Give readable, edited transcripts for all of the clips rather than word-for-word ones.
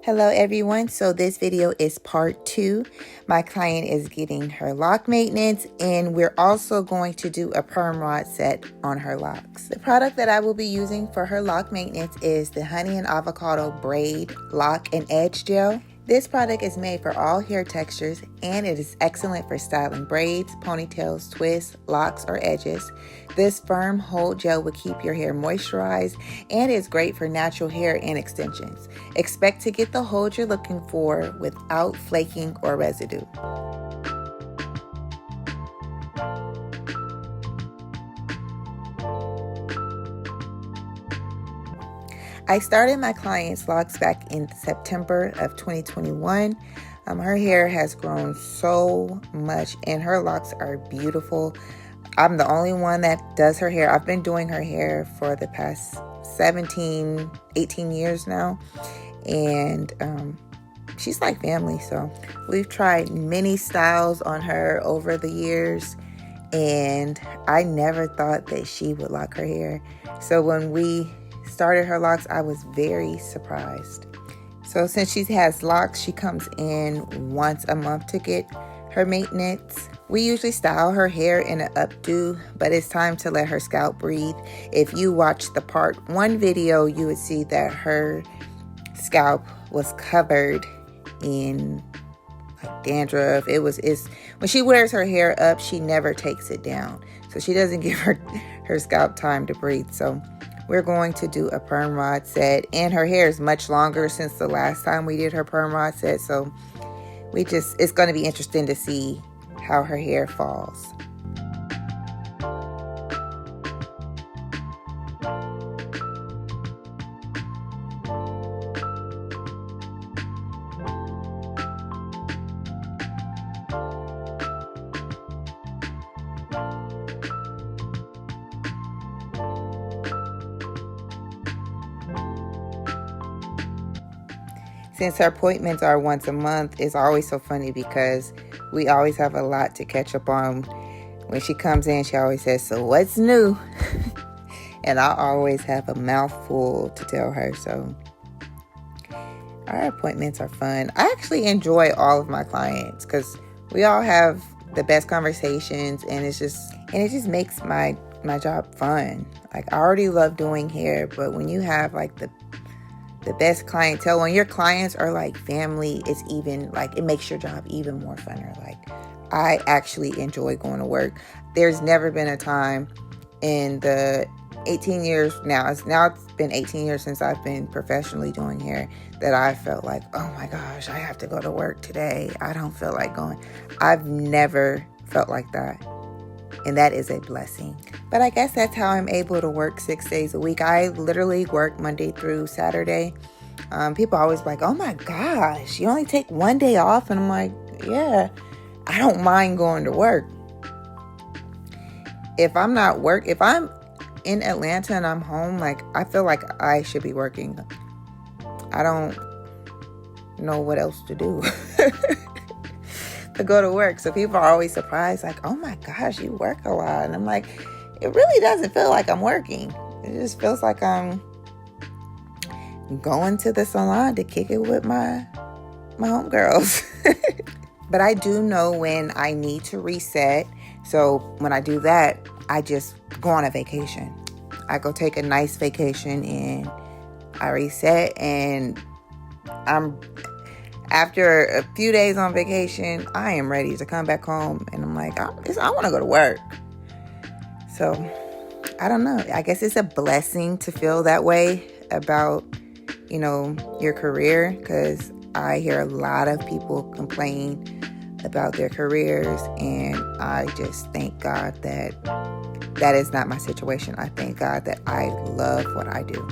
Hello everyone, so this video is part 2. My client is getting her lock maintenance and we're also going to do a perm rod set on her locks. The product that I will be using for her lock maintenance is the Honey and Avocado Braid Lock and Edge Gel. This product is made for all hair textures and it is excellent for styling braids, ponytails, twists, locks, or edges. This firm hold gel will keep your hair moisturized and is great for natural hair and extensions. Expect to get the hold you're looking for without flaking or residue. I started my client's locks back in September of 2021. Her hair has grown so much and her locks are beautiful. I'm the only one that does her hair. I've been doing her hair for the past 18 years now. And she's like family. So we've tried many styles on her over the years. And I never thought that she would lock her hair. So when we started her locks, I was very surprised. So since she has locks, she comes in once a month to get her maintenance. We usually style her hair in an updo, but it's time to let her scalp breathe. If you watch the part 1 video, you would see that her scalp was covered in like dandruff. When she wears her hair up, she never takes it down. So she doesn't give her scalp time to breathe. So we're going to do a perm rod set, and her hair is much longer since the last time we did her perm rod set. So it's going to be interesting to see how her hair falls. Since her appointments are once a month, it's always so funny because we always have a lot to catch up on. When she comes in, she always says, "So what's new?" And I always have a mouthful to tell her. So our appointments are fun. I actually enjoy all of my clients because we all have the best conversations, and it just makes my job fun. Like, I already love doing hair, but when you have like the best clientele, when your clients are like family, it's even like, it makes your job even more funner. Like, I actually enjoy going to work. There's never been a time in the 18 years now, it's been 18 years since I've been professionally doing hair, that I felt like, oh my gosh, I have to go to work today. I don't feel like going. I've never felt like that. And that is a blessing. But I guess that's how I'm able to work 6 days a week. I literally work Monday through Saturday. People always like, oh my gosh, you only take one day off? And I'm like, yeah, I don't mind going to work. If I'm in Atlanta and I'm home, like, I feel like I should be working. I don't know what else to do. To go to work. So people are always surprised, like, oh my gosh, you work a lot. And I'm like, it really doesn't feel like I'm working. It just feels like I'm going to the salon to kick it with my homegirls. But I do know when I need to reset. So when I do that, I just go on a vacation. I go take a nice vacation and I reset, and after a few days on vacation, I am ready to come back home. And I'm like, I want to go to work. So, I don't know. I guess it's a blessing to feel that way about, your career. Because I hear a lot of people complain about their careers. And I just thank God that is not my situation. I thank God that I love what I do.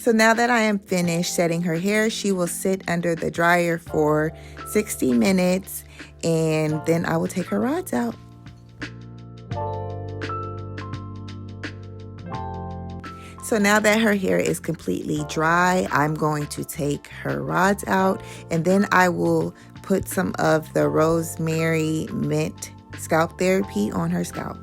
So now that I am finished setting her hair, she will sit under the dryer for 60 minutes and then I will take her rods out. So now that her hair is completely dry, I'm going to take her rods out and then I will put some of the Rosemary Mint Scalp Therapy on her scalp.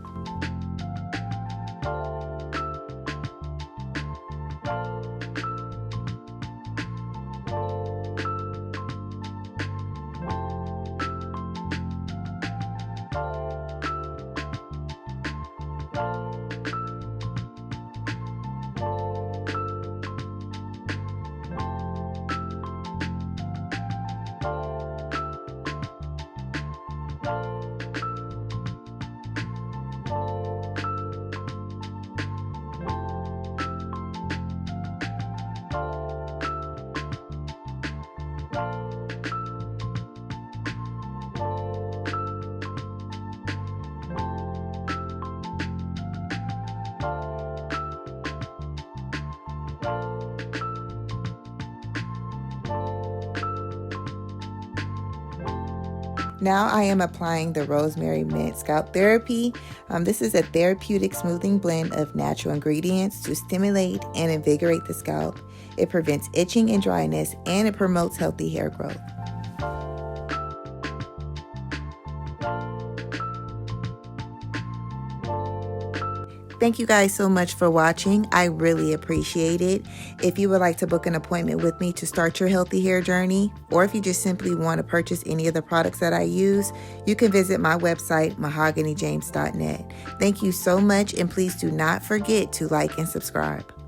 Now I am applying the Rosemary Mint Scalp Therapy. This is a therapeutic smoothing blend of natural ingredients to stimulate and invigorate the scalp. It prevents itching and dryness, and it promotes healthy hair growth. Thank you guys so much for watching. I really appreciate it. If you would like to book an appointment with me to start your healthy hair journey, or if you just simply want to purchase any of the products that I use, you can visit my website, mahoganyjames.net. Thank you so much, and please do not forget to like and subscribe.